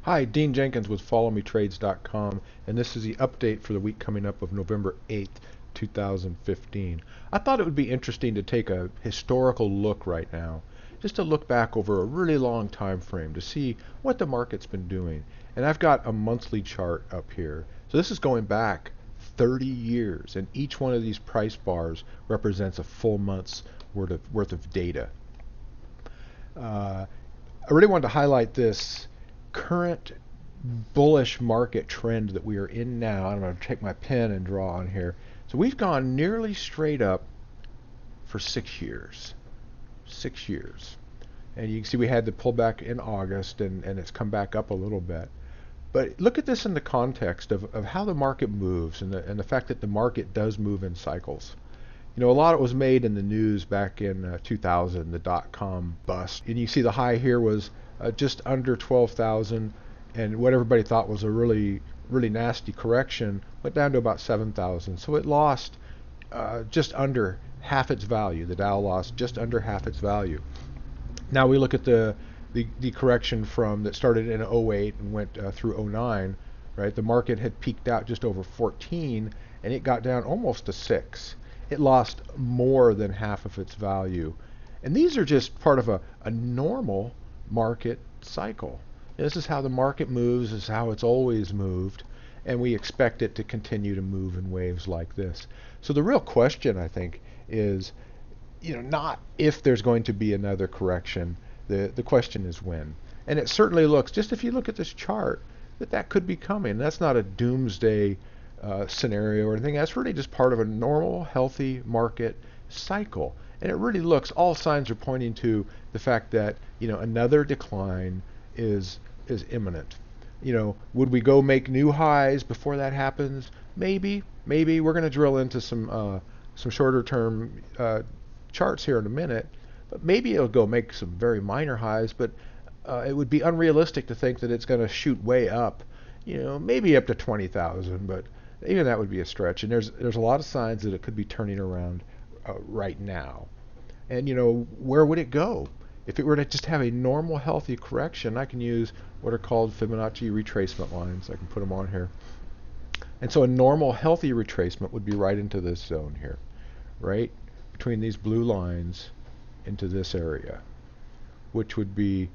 Hi, Dean Jenkins with FollowMeTrades.com, and this is the update for the week coming up of November 8th, 2015. I thought it would be interesting to take a historical look right now, just to look back over a really long time frame to see what the market's been doing. And I've got a monthly chart up here. So this is going back 30 years, and each one of these price bars represents a full month's worth of data. I really wanted to highlight this current bullish market trend that we are in now. I'm going to take my pen and draw on here. So we've gone nearly straight up for 6 years. 6 years. And you can see we had the pullback in August, and it's come back up a little bit. But look at this in the context of how the market moves and the fact that the market does move in cycles. You know, a lot was made in the news back in 2000, the dot-com bust. And you see the high here was just under 12,000, and what everybody thought was a really nasty correction went down to about 7,000. So it lost just under half its value. The Dow lost just under half its value. Now we look at the correction from that started in 08 and went through 09, right? The market had peaked out just over 14, and it got down almost to 6. It lost more than half of its value. And these are just part of a normal market cycle. This is how the market moves, this is how it's always moved, and we expect it to continue to move in waves like this. So the real question, I think, is, you know, not if there's going to be another correction. The question is when. And it certainly looks, just if you look at this chart, that could be coming. That's not a doomsday scenario or anything. That's really just part of a normal, healthy market cycle. And it really looks, all signs are pointing to the fact that, you know, another decline is imminent. You know, would we go make new highs before that happens? Maybe. We're going to drill into some shorter term charts here in a minute, but maybe it'll go make some very minor highs, but it would be unrealistic to think that it's going to shoot way up, you know, maybe up to 20,000, but even that would be a stretch. And there's a lot of signs that it could be turning around right now. And, you know, where would it go? If it were to just have a normal, healthy correction, I can use what are called Fibonacci retracement lines. I can put them on here. And so a normal, healthy retracement would be right into this zone here, right between these blue lines into this area, which would be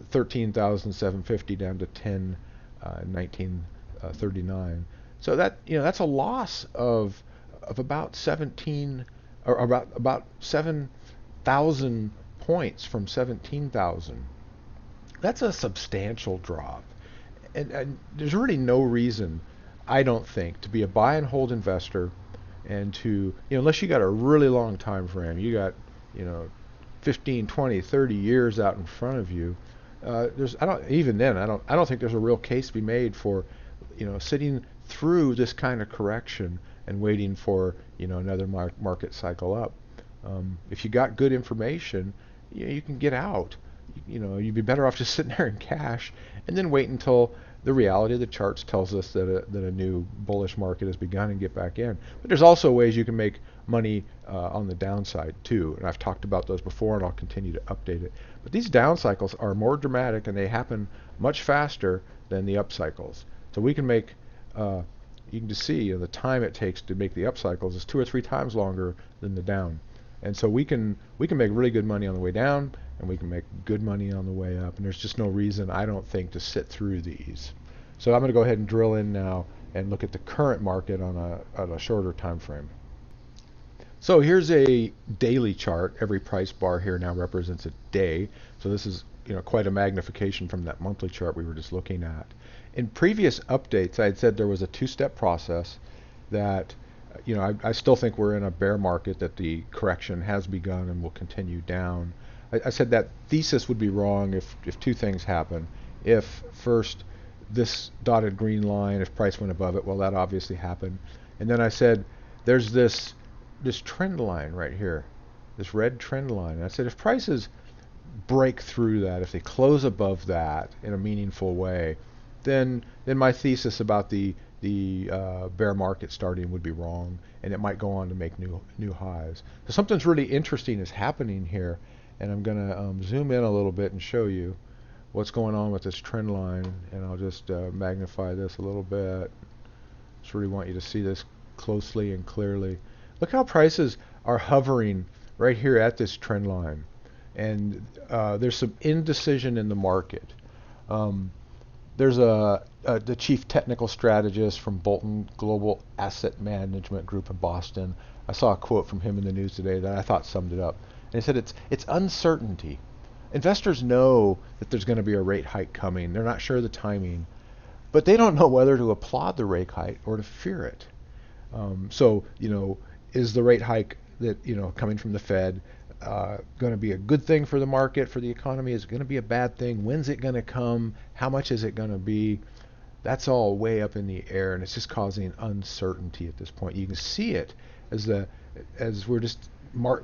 13,750 down to 1939. So that, you know, that's a loss of about 17 or about 7,000 points from 17,000. That's a substantial drop, and there's really no reason, I don't think, to be a buy and hold investor and to, you know, unless you got a really long time frame, you got, you know, 15, 20, 30 years out in front of you. I don't think there's a real case to be made for, you know, sitting through this kind of correction and waiting for, you know, another market cycle up. If you got good information, you can get out. You know, you'd be better off just sitting there in cash and then wait until the reality of the charts tells us that a new bullish market has begun and get back in. But there's also ways you can make money on the downside too, and I've talked about those before, and I'll continue to update it. But these down cycles are more dramatic, and they happen much faster than the up cycles. So we can make, you can just see, you know, the time it takes to make the up cycles is 2 or 3 times longer than the down. And so we can make really good money on the way down, and we can make good money on the way up. And there's just no reason, I don't think, to sit through these. So I'm going to go ahead and drill in now and look at the current market on a shorter time frame. So here's a daily chart. Every price bar here now represents a day. So this is, you know, quite a magnification from that monthly chart we were just looking at. In previous updates, I had said there was a 2-step process that, you know, I still think we're in a bear market, that the correction has begun and will continue down. I said that thesis would be wrong if 2 things happen. If first, this dotted green line, if price went above it, well, that obviously happened. And then I said there's this trend line right here, this red trend line. And I said if prices break through that, if they close above that in a meaningful way, then my thesis about the bear market starting would be wrong, and it might go on to make new highs. So something's really interesting is happening here, and I'm going to zoom in a little bit and show you what's going on with this trend line, and I'll just magnify this a little bit. Just really want you to see this closely and clearly. Look how prices are hovering right here at this trend line, and there's some indecision in the market. Um, there's the chief technical strategist from Bolton Global Asset Management Group in Boston. I saw a quote from him in the news today that I thought summed it up. And he said it's uncertainty. Investors know that there's going to be a rate hike coming. They're not sure of the timing, but they don't know whether to applaud the rate hike or to fear it. So, is the rate hike that, coming from the Fed going to be a good thing for the market, for the economy? Is it going to be a bad thing? When's it going to come? How much is it going to be? That's all way up in the air, and it's just causing uncertainty at this point. You can see it as we're just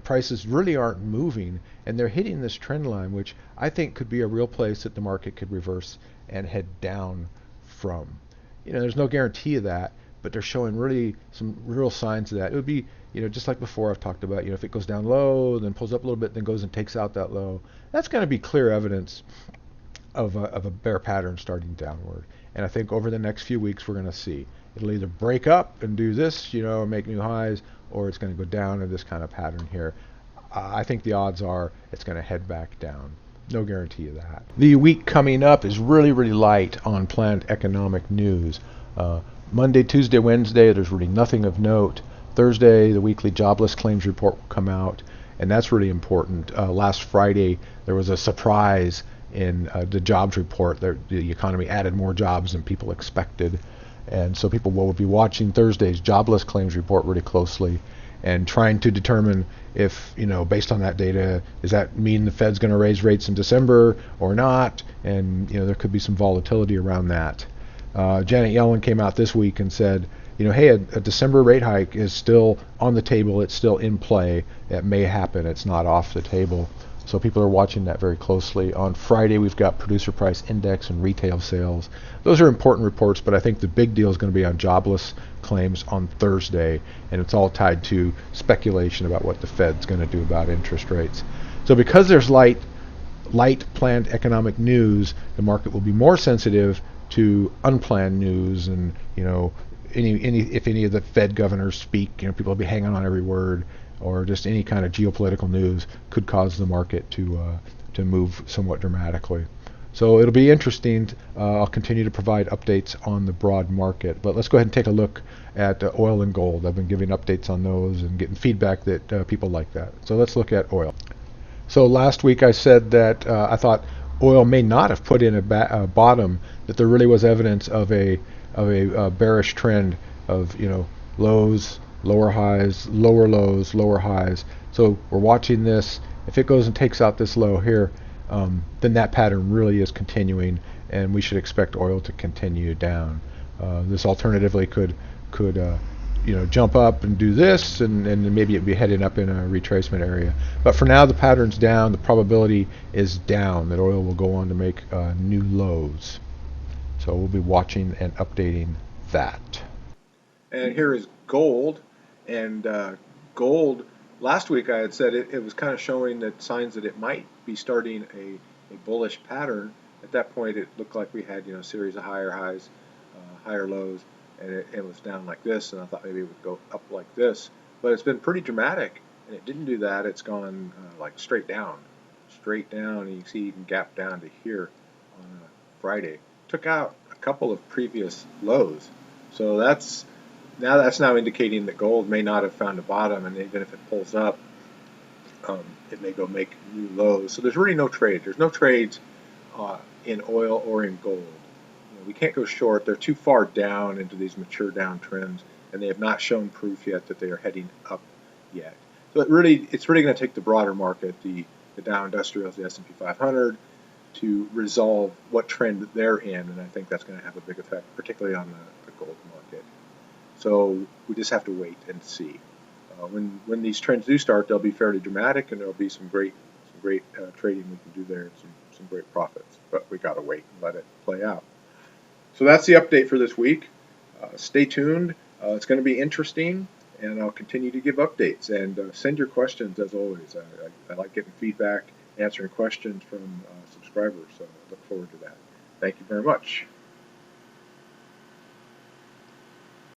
prices really aren't moving, and they're hitting this trend line, which I think could be a real place that the market could reverse and head down from. There's no guarantee of that, but they're showing really some real signs of that. It would be, just like before I've talked about, if it goes down low, then pulls up a little bit, then goes and takes out that low, that's going to be clear evidence of a bear pattern starting downward. And I think over the next few weeks we're going to see it'll either break up and do this, make new highs, or it's going to go down in this kind of pattern here. I think the odds are it's going to head back down. No guarantee of that. The week coming up is really, really light on planned economic news. Monday, Tuesday, Wednesday, there's really nothing of note. Thursday, the weekly jobless claims report will come out, and that's really important. Last Friday, there was a surprise in the jobs report. The economy added more jobs than people expected, and so people will be watching Thursday's jobless claims report really closely and trying to determine if, based on that data, does that mean the Fed's going to raise rates in December or not? And, there could be some volatility around that. Janet Yellen came out this week and said, hey, a December rate hike is still on the table. It's still in play. It may happen. It's not off the table. So people are watching that very closely. On Friday, we've got producer price index and retail sales. Those are important reports, but I think the big deal is going to be on jobless claims on Thursday, and it's all tied to speculation about what the Fed's going to do about interest rates. So because there's light planned economic news, the market will be more sensitive to unplanned news, and if any of the Fed governors speak, people will be hanging on every word, or just any kind of geopolitical news could cause the market to move somewhat dramatically. So it'll be interesting. I'll continue to provide updates on the broad market, but let's go ahead and take a look at oil and gold. I've been giving updates on those and getting feedback that people like that. So let's look at oil. So last week I said that I thought oil may not have put in a bottom, that there really was evidence of a bearish trend of lows, lower highs, lower lows, lower highs. So we're watching this. If it goes and takes out this low here, then that pattern really is continuing, and we should expect oil to continue down. This alternatively could jump up and do this, and maybe it'd be heading up in a retracement area. But for now, the pattern's down. The probability is down that oil will go on to make new lows. So we'll be watching and updating that. And here is gold. And gold, last week I had said it was kind of showing that signs that it might be starting a bullish pattern. At that point, it looked like we had a series of higher highs, higher lows, and it was down like this. And I thought maybe it would go up like this, but it's been pretty dramatic, and it didn't do that. It's gone like straight down, and you see you can gap down to here on Friday. Took out a couple of previous lows, so that's now indicating that gold may not have found a bottom, and even if it pulls up, it may go make new lows. So there's really no trade. There's no trades in oil or in gold. We can't go short. They're too far down into these mature downtrends, and they have not shown proof yet that they are heading up yet. So it's really going to take the broader market, the Dow Industrials, the S&P 500, to resolve what trend they're in, and I think that's going to have a big effect, particularly on the gold market. So we just have to wait and see. When these trends do start, they'll be fairly dramatic, and there'll be some great trading we can do there, and some great profits. But we got to wait and let it play out. So that's the update for this week. Stay tuned. It's going to be interesting, and I'll continue to give updates. And send your questions as always. I like getting feedback answering questions from subscribers. So I look forward to that. Thank you very much.